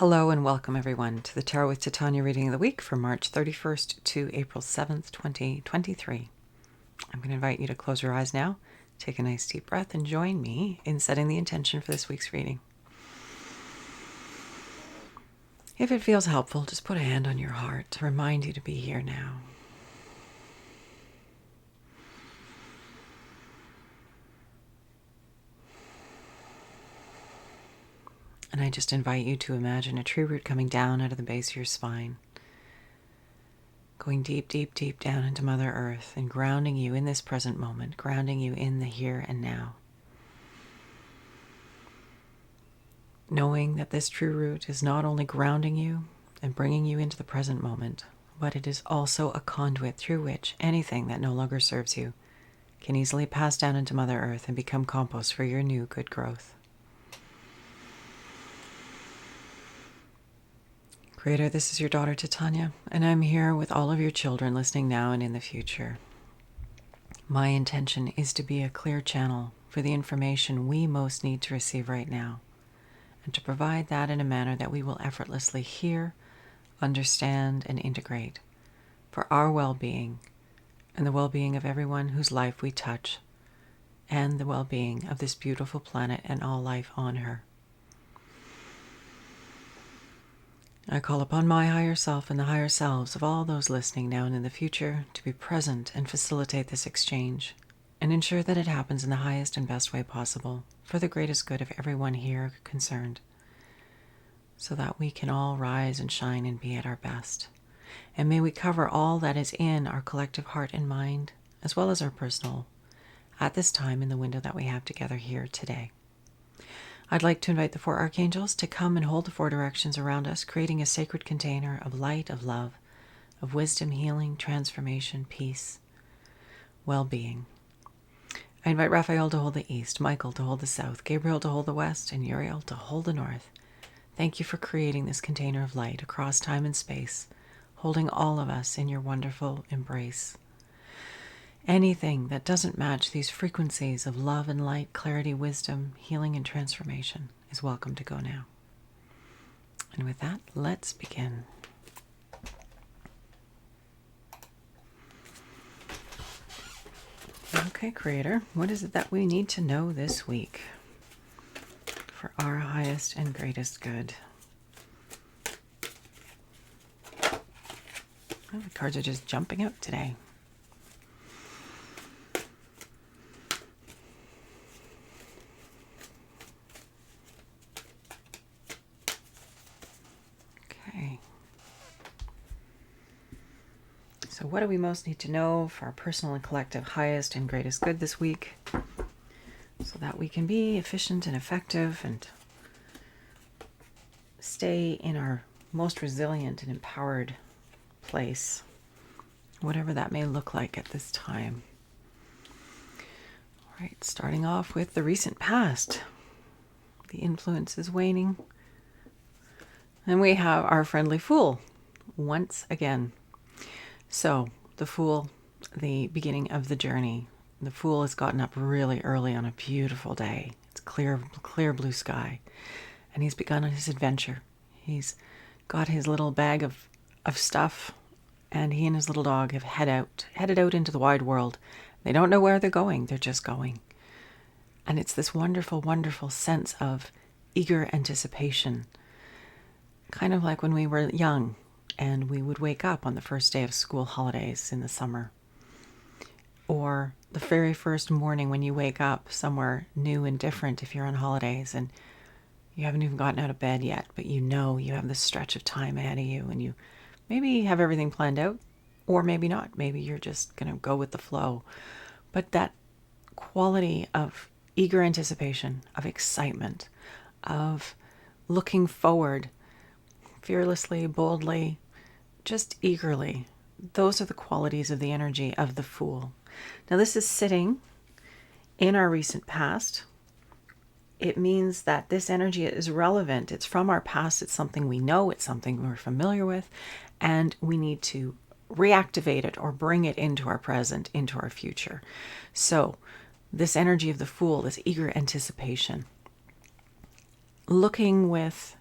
Hello and welcome everyone to the Tarot with Titania reading of the week from March 31st to April 7th, 2023. I'm going to invite you to close your eyes now, take a nice deep breath, and join me in setting the intention for this week's reading. If it feels helpful, just put a hand on your heart to remind you to be here now. And I just invite you to imagine a tree root coming down out of the base of your spine, going deep, deep, deep down into Mother Earth and grounding you in this present moment, grounding you in the here and now. Knowing that this true root is not only grounding you and bringing you into the present moment, but it is also a conduit through which anything that no longer serves you can easily pass down into Mother Earth and become compost for your new good growth. Creator, this is your daughter Titania, and I'm here with all of your children listening now and in the future. My intention is to be a clear channel for the information we most need to receive right now, and to provide that in a manner that we will effortlessly hear, understand, and integrate for our well-being and the well-being of everyone whose life we touch, and the well-being of this beautiful planet and all life on her. I call upon my higher self and the higher selves of all those listening now and in the future to be present and facilitate this exchange and ensure that it happens in the highest and best way possible for the greatest good of everyone here concerned, so that we can all rise and shine and be at our best. And may we cover all that is in our collective heart and mind, as well as our personal, at this time in the window that we have together here today. I'd like to invite the four archangels to come and hold the four directions around us, creating a sacred container of light, of love, of wisdom, healing, transformation, peace, well-being. I invite Raphael to hold the east, Michael to hold the south, Gabriel to hold the west, and Uriel to hold the north. Thank you for creating this container of light across time and space, holding all of us in your wonderful embrace. Anything that doesn't match these frequencies of love and light, clarity, wisdom, healing, and transformation is welcome to go now. And with that, let's begin. Okay, Creator, what is it that we need to know this week for our highest and greatest good? Oh, the cards are just jumping out today. So what do we most need to know for our personal and collective highest and greatest good this week, so that we can be efficient and effective and stay in our most resilient and empowered place, whatever that may look like at this time. All right, starting off with the recent past. The influence is waning. And we have our friendly Fool once again. So, the Fool, the beginning of the journey. The Fool has gotten up really early on a beautiful day. It's clear blue sky. And he's begun on his adventure. He's got his little bag of stuff, and he and his little dog have headed out into the wide world. They don't know where they're going, they're just going. And it's this wonderful, wonderful sense of eager anticipation. Kind of like when we were young, and we would wake up on the first day of school holidays in the summer. Or the very first morning when you wake up somewhere new and different if you're on holidays and you haven't even gotten out of bed yet, but you know you have this stretch of time ahead of you and you maybe have everything planned out, or maybe not. Maybe you're just going to go with the flow. But that quality of eager anticipation, of excitement, of looking forward fearlessly, boldly, just eagerly. Those are the qualities of the energy of the Fool. Now, this is sitting in our recent past. It means that this energy is relevant. It's from our past. It's something we know. It's something we're familiar with. And we need to reactivate it or bring it into our present, into our future. So this energy of the Fool, this eager anticipation, looking with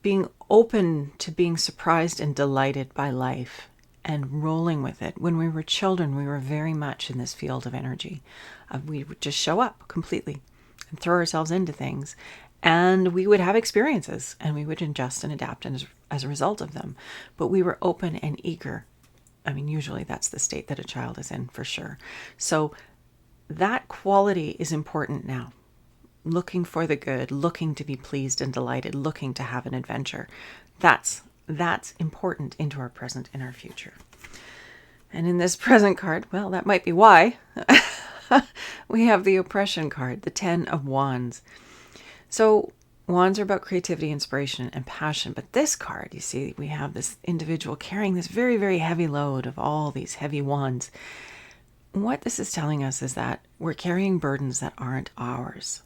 being open to being surprised and delighted by life and rolling with it. When we were children, we were very much in this field of energy. We would just show up completely and throw ourselves into things. And we would have experiences and we would adjust and adapt as a result of them. But we were open and eager. I mean, usually that's the state that a child is in, for sure. So that quality is important now. Looking for the good, looking to be pleased and delighted, looking to have an adventure. That's important into our present and our future. And in this present card, well, that might be why we have the oppression card, the 10 of Wands. So wands are about creativity, inspiration, and passion. But this card, you see, we have this individual carrying this very, very heavy load of all these heavy wands. What this is telling us is that we're carrying burdens that aren't ours.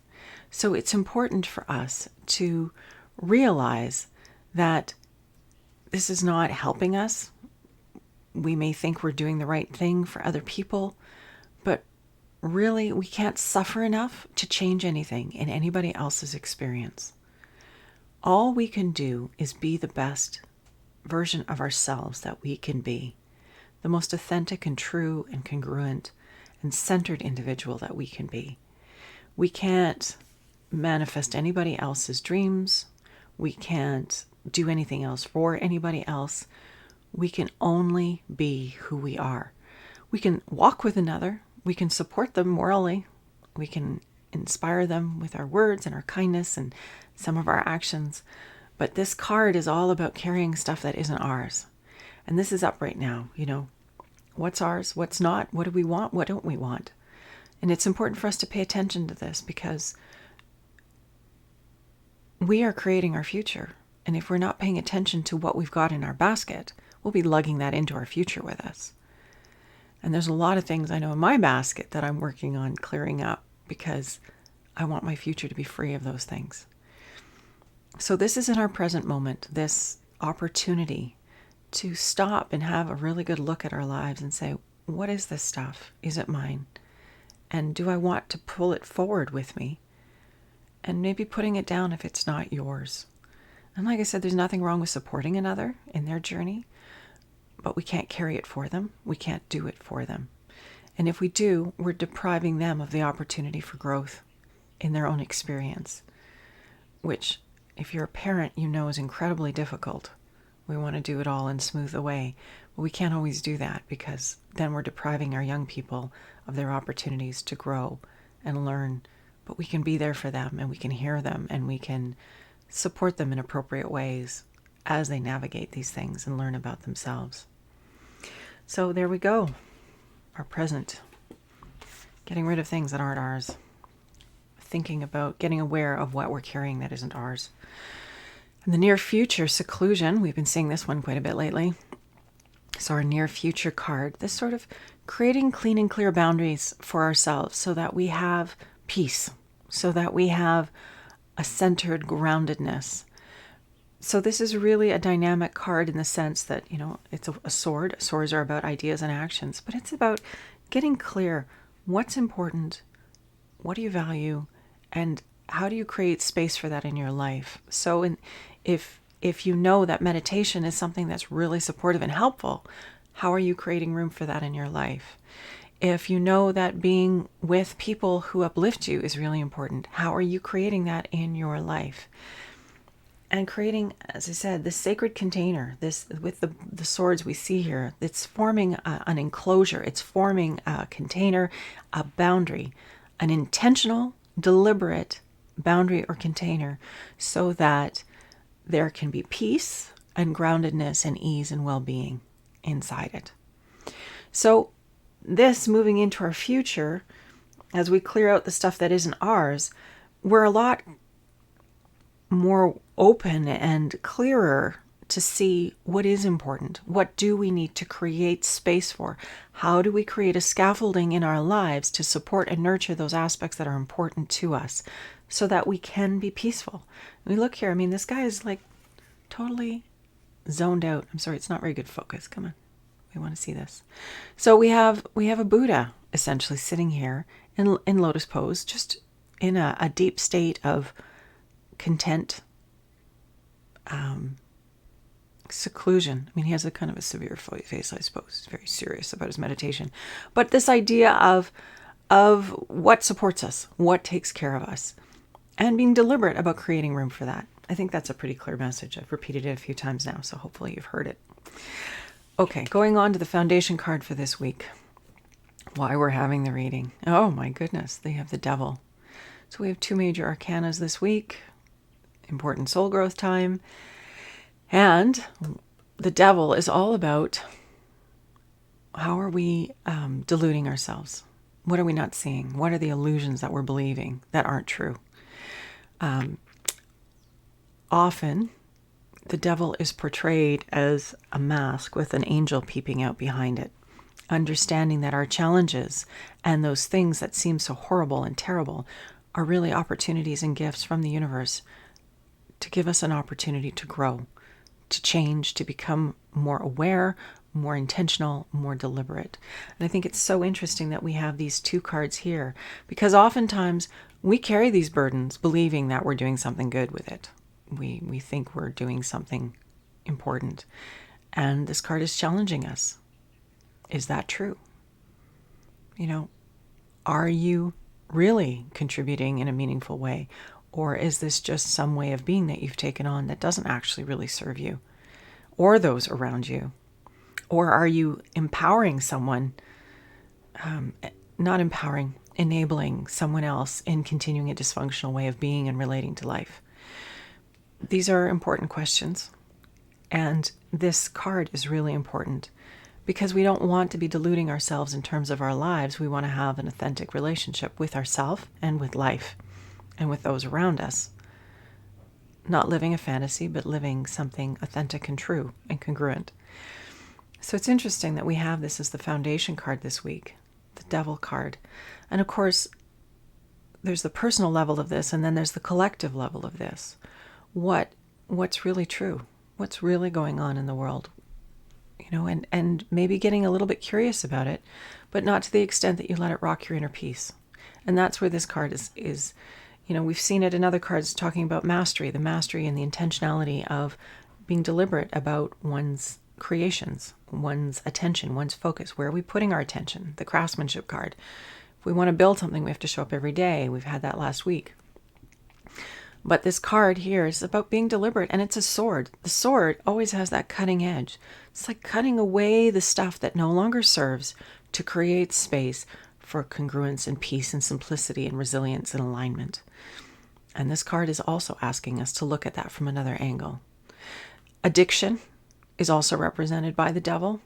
So it's important for us to realize that this is not helping us. We may think we're doing the right thing for other people, but really we can't suffer enough to change anything in anybody else's experience. All we can do is be the best version of ourselves that we can be, the most authentic and true and congruent and centered individual that we can be. We can't manifest anybody else's dreams. We can't do anything else for anybody else. We can only be who we are. We can walk with another. We can support them morally. We can inspire them with our words and our kindness and some of our actions. But this card is all about carrying stuff that isn't ours. And this is up right now. What's ours? What's not? What do we want? What don't we want? And it's important for us to pay attention to this because we are creating our future. And if we're not paying attention to what we've got in our basket, we'll be lugging that into our future with us. And there's a lot of things I know in my basket that I'm working on clearing up because I want my future to be free of those things. So this is in our present moment, this opportunity to stop and have a really good look at our lives and say, what is this stuff? Is it mine? And do I want to pull it forward with me? And maybe putting it down if it's not yours. And like I said, there's nothing wrong with supporting another in their journey, but we can't carry it for them. We can't do it for them. And if we do, we're depriving them of the opportunity for growth in their own experience, which, if you're a parent, is incredibly difficult. We want to do it all and smooth the way, but we can't always do that because then we're depriving our young people of their opportunities to grow and learn. But we can be there for them and we can hear them and we can support them in appropriate ways as they navigate these things and learn about themselves. So there we go. Our present. Getting rid of things that aren't ours. Thinking about getting aware of what we're carrying that isn't ours. In the near future, seclusion. We've been seeing this one quite a bit lately. So our near future card. This sort of creating clean and clear boundaries for ourselves so that we have peace. So that we have a centered groundedness. So this is really a dynamic card in the sense that, it's a sword. Swords are about ideas and actions, but it's about getting clear what's important, what do you value, and how do you create space for that in your life. So if you know that meditation is something that's really supportive and helpful, how are you creating room for that in your life? If you know that being with people who uplift you is really important, how are you creating that in your life? And creating, as I said, this sacred container, this with the swords we see here, it's forming an enclosure, it's forming a container, a boundary, an intentional, deliberate boundary or container so that there can be peace and groundedness and ease and well-being inside it. So this moving into our future, as we clear out the stuff that isn't ours, we're a lot more open and clearer to see what is important. What do we need to create space for? How do we create a scaffolding in our lives to support and nurture those aspects that are important to us so that we can be peaceful? We look here, this guy is like totally zoned out. I'm sorry, it's not very good focus. Come on. We want to see this. So we have a Buddha essentially sitting here in lotus pose, just in a deep state of content, seclusion. I mean, he has a kind of a severe face, I suppose. He's very serious about his meditation. But this idea of what supports us, what takes care of us, and being deliberate about creating room for that. I think that's a pretty clear message. I've repeated it a few times now, so hopefully you've heard it. Okay, going on to the foundation card for this week. Why we're having the reading. Oh my goodness, they have the Devil. So we have 2 major arcanas this week. Important soul growth time. And the Devil is all about how are we deluding ourselves? What are we not seeing? What are the illusions that we're believing that aren't true? Often, the Devil is portrayed as a mask with an angel peeping out behind it. Understanding that our challenges and those things that seem so horrible and terrible are really opportunities and gifts from the universe to give us an opportunity to grow, to change, to become more aware, more intentional, more deliberate. And I think it's so interesting that we have these 2 cards here, because oftentimes we carry these burdens believing that we're doing something good with it. We think we're doing something important. And this card is challenging us. Is that true? Are you really contributing in a meaningful way? Or is this just some way of being that you've taken on that doesn't actually really serve you or those around you? Or are you empowering someone, not empowering, enabling someone else in continuing a dysfunctional way of being and relating to life? These are important questions. And this card is really important because we don't want to be deluding ourselves in terms of our lives. We want to have an authentic relationship with ourselves and with life and with those around us. Not living a fantasy, but living something authentic and true and congruent. So it's interesting that we have this as the foundation card this week, the Devil card. And of course, there's the personal level of this, and then there's the collective level of this. What's really true? What's really going on in the world? And maybe getting a little bit curious about it, but not to the extent that you let it rock your inner peace. And that's where this card is. We've seen it in other cards talking about mastery, the mastery and the intentionality of being deliberate about one's creations, one's attention, one's focus. Where are we putting our attention? The craftsmanship card. If we want to build something, we have to show up every day. We've had that last week. But this card here is about being deliberate, and it's a sword. The sword always has that cutting edge. It's like cutting away the stuff that no longer serves to create space for congruence and peace and simplicity and resilience and alignment. And this card is also asking us to look at that from another angle. Addiction is also represented by the Devil.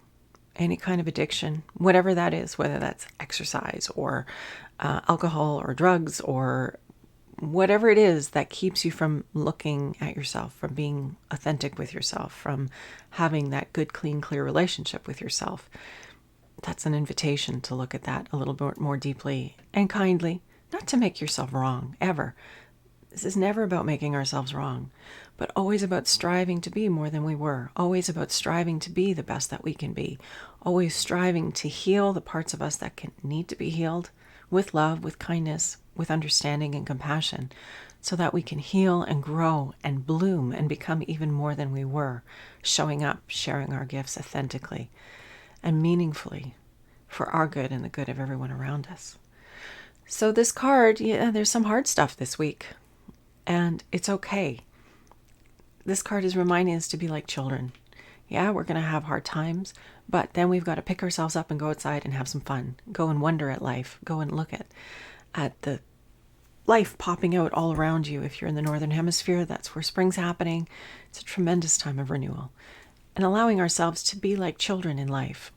Any kind of addiction, whatever that is, whether that's exercise or alcohol or drugs or whatever it is that keeps you from looking at yourself, from being authentic with yourself, from having that good, clean, clear relationship with yourself. That's an invitation to look at that a little bit more deeply and kindly, not to make yourself wrong, ever. This is never about making ourselves wrong, but always about striving to be more than we were, always about striving to be the best that we can be, always striving to heal the parts of us that need to be healed with love, with kindness, with understanding and compassion, so that we can heal and grow and bloom and become even more than we were, showing up, sharing our gifts authentically and meaningfully for our good and the good of everyone around us. So this card, there's some hard stuff this week, and it's okay. This card is reminding us to be like children. Yeah, we're going to have hard times, but then we've got to pick ourselves up and go outside and have some fun. Go and wonder at life. Go and look at the life popping out all around you. If you're in the Northern Hemisphere, that's where spring's happening. It's a tremendous time of renewal. And allowing ourselves to be like children in life.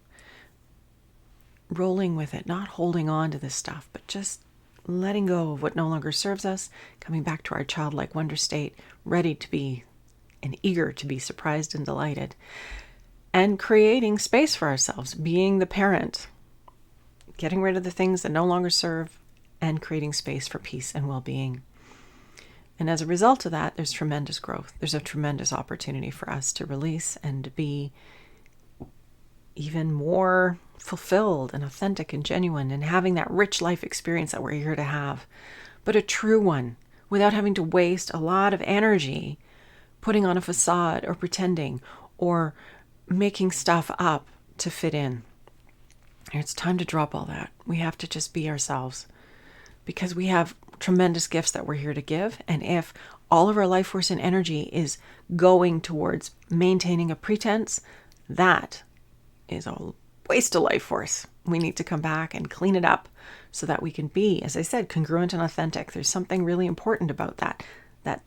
Rolling with it, not holding on to this stuff, but just letting go of what no longer serves us, coming back to our childlike wonder state, ready to be and eager to be surprised and delighted, and creating space for ourselves, being the parent, getting rid of the things that no longer serve, and creating space for peace and well-being. And as a result of that, there's tremendous growth. There's a tremendous opportunity for us to release and to be even more fulfilled and authentic and genuine and having that rich life experience that we're here to have, but a true one, without having to waste a lot of energy putting on a facade or pretending or making stuff up to fit in. It's time to drop all that. We have to just be ourselves because we have tremendous gifts that we're here to give. And if all of our life force and energy is going towards maintaining a pretense, that is a waste of life force. We need to come back and clean it up so that we can be, as I said, congruent and authentic. There's something really important about that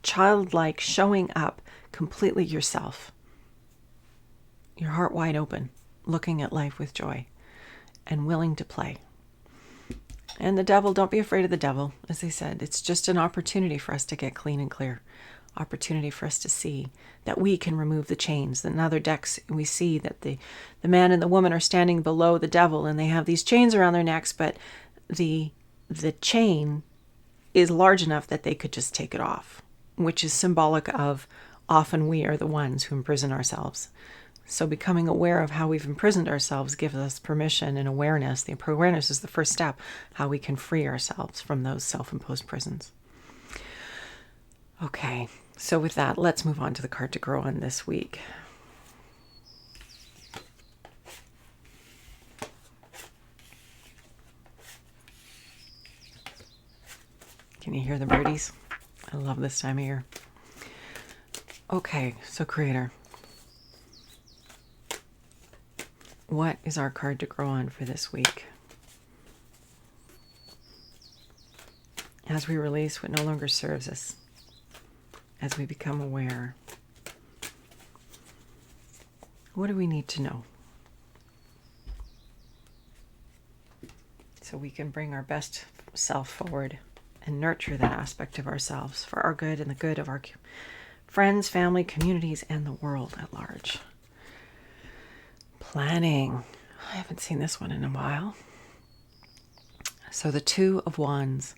childlike showing up completely yourself. Your heart wide open, looking at life with joy and willing to play. And the devil, don't be afraid of the devil. As I said, it's just an opportunity for us to get clean and clear. Opportunity for us to see that we can remove the chains. In other decks, we see that the man and the woman are standing below the devil and they have these chains around their necks, but the chain is large enough that they could just take it off, which is symbolic of often we are the ones who imprison ourselves. So becoming aware of how we've imprisoned ourselves gives us permission and awareness. The awareness is the first step, how we can free ourselves from those self-imposed prisons. Okay, so with that, let's move on to the card to grow on this week. Can you hear the birdies? I love this time of year. Okay, so Creator. What is our card to grow on for this week? As we release what no longer serves us, as we become aware, what do we need to know? So we can bring our best self forward and nurture that aspect of ourselves for our good and the good of our friends, family, communities, and the world at large. Planning. I haven't seen this one in a while. So the Two of Wands.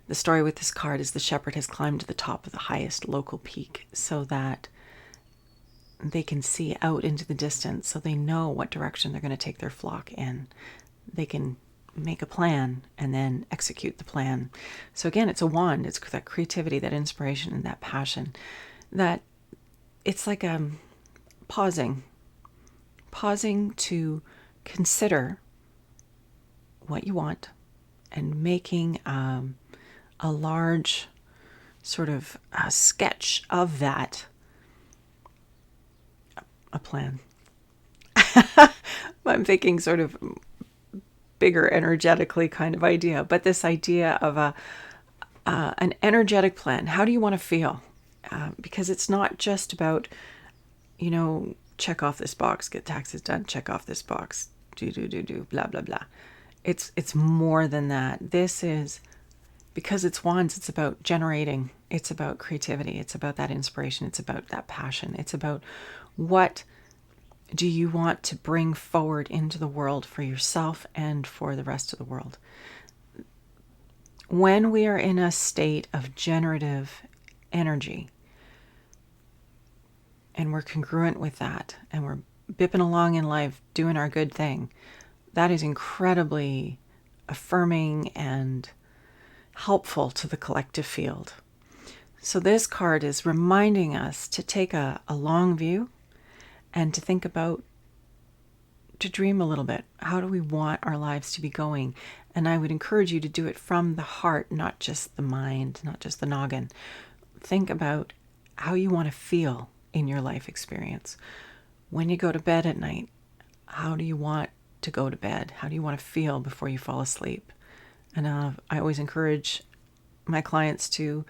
The story with this card is the shepherd has climbed to the top of the highest local peak so that they can see out into the distance, so they know what direction they're going to take their flock in. They can make a plan and then execute the plan. So again, it's a wand. It's that creativity, that inspiration, and that passion. That it's like pausing to consider what you want and making a large sort of sketch of that, a plan. I'm thinking sort of bigger energetically kind of idea, but this idea of an energetic plan. How do you want to feel? Because it's not just about, check off this box, get taxes done, check off this box, do, blah, blah, blah. It's more than that. This is, because it's wands, it's about generating. It's about creativity. It's about that inspiration. It's about that passion. It's about what do you want to bring forward into the world for yourself and for the rest of the world. When we are in a state of generative energy, and we're congruent with that, and we're bipping along in life, doing our good thing, that is incredibly affirming and helpful to the collective field. So this card is reminding us to take a long view and to think about, to dream a little bit. How do we want our lives to be going? And I would encourage you to do it from the heart, not just the mind, not just the noggin. Think about how you want to feel in your life experience. When you go to bed at night, how do you want to go to bed? How do you want to feel before you fall asleep? And I always encourage my clients to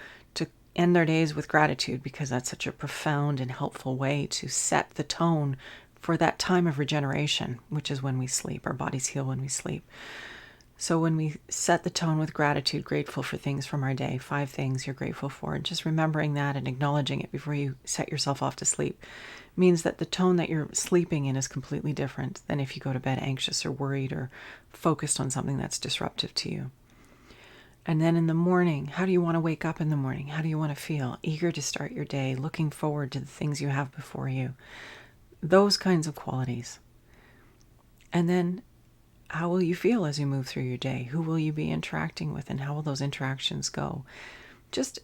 end their days with gratitude, because that's such a profound and helpful way to set the tone for that time of regeneration, which is when we sleep. Our bodies heal when we sleep. So when we set the tone with gratitude, grateful for things from our day, 5 things you're grateful for, and just remembering that and acknowledging it before you set yourself off to sleep, means that the tone that you're sleeping in is completely different than if you go to bed anxious or worried or focused on something that's disruptive to you. And then in the morning, how do you want to wake up in the morning? How do you want to feel? Eager to start your day, looking forward to the things you have before you. Those kinds of qualities. And then how will you feel as you move through your day? Who will you be interacting with, and how will those interactions go? Just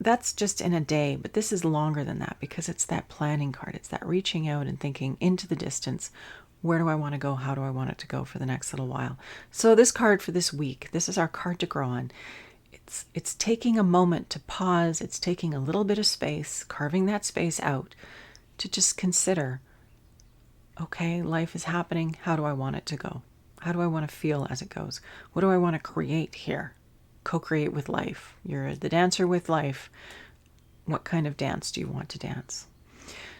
that's just in a day, but this is longer than that because it's that planning card. It's that reaching out and thinking into the distance. Where do I want to go? How do I want it to go for the next little while? So this card for this week, this is our card to grow on. It's taking a moment to pause. It's taking a little bit of space, carving that space out to just consider, okay, life is happening. How do I want it to go? How do I want to feel as it goes? What do I want to create here? Co-create with life. You're the dancer with life. What kind of dance do you want to dance?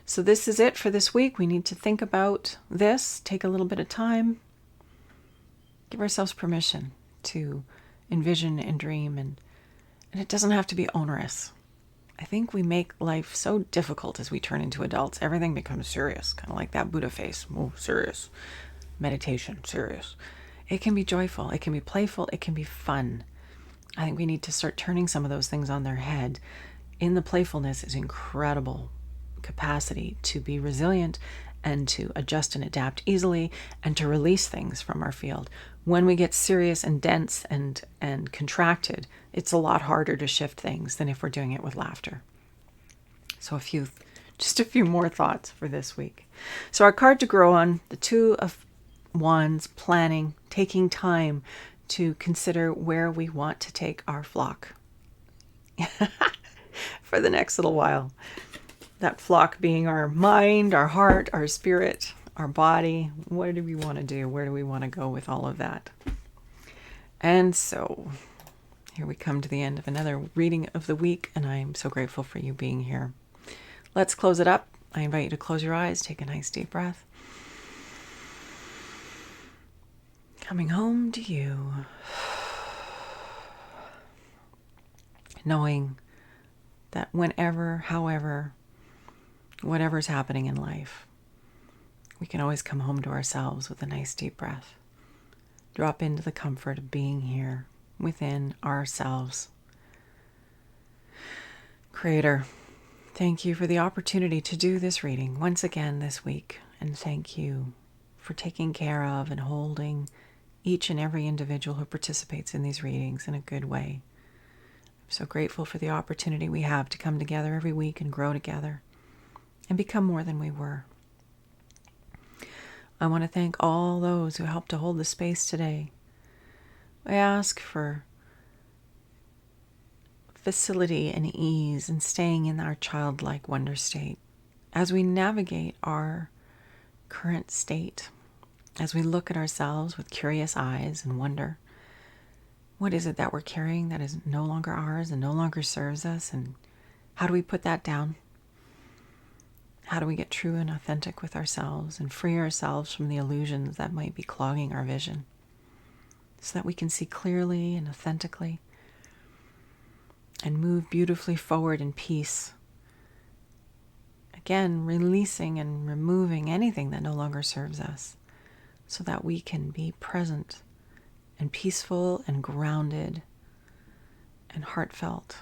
So this is it for this week. We need to think about this, take a little bit of time, give ourselves permission to envision and dream, and it doesn't have to be onerous. I think we make life so difficult as we turn into adults. Everything becomes serious, kind of like that Buddha face. Oh, serious. Meditation, serious. It can be joyful. It can be playful. It can be fun. I think we need to start turning some of those things on their head. In the playfulness is incredible capacity to be resilient and to adjust and adapt easily and to release things from our field. When we get serious and dense and contracted, it's a lot harder to shift things than if we're doing it with laughter. So just a few more thoughts for this week. So our card to grow on, the Two of Wands, planning, taking time to consider where we want to take our flock for the next little while. That flock being our mind, our heart, our spirit, our body. What do we want to do? Where do we want to go with all of that? And so here we come to the end of another reading of the week, and I'm so grateful for you being here. Let's close it up. I invite you to close your eyes, take a nice deep breath. Coming home to you. Knowing that whenever, however, whatever's happening in life, we can always come home to ourselves with a nice deep breath. Drop into the comfort of being here within ourselves. Creator, thank you for the opportunity to do this reading once again this week. And thank you for taking care of and holding each and every individual who participates in these readings in a good way. I'm so grateful for the opportunity we have to come together every week and grow together and become more than we were. I want to thank all those who helped to hold the space today. I ask for facility and ease in staying in our childlike wonder state as we navigate our current state, as we look at ourselves with curious eyes and wonder, what is it that we're carrying that is no longer ours and no longer serves us, and how do we put that down? How do we get true and authentic with ourselves and free ourselves from the illusions that might be clogging our vision so that we can see clearly and authentically and move beautifully forward in peace? Again, releasing and removing anything that no longer serves us so that we can be present and peaceful and grounded and heartfelt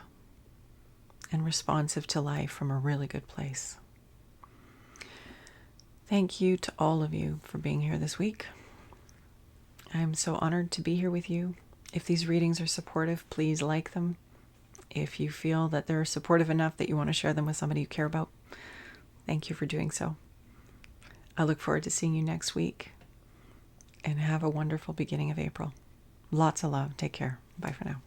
and responsive to life from a really good place. Thank you to all of you for being here this week. I'm so honored to be here with you. If these readings are supportive, please like them. If you feel that they're supportive enough that you want to share them with somebody you care about, thank you for doing so. I look forward to seeing you next week, and have a wonderful beginning of April. Lots of love. Take care. Bye for now.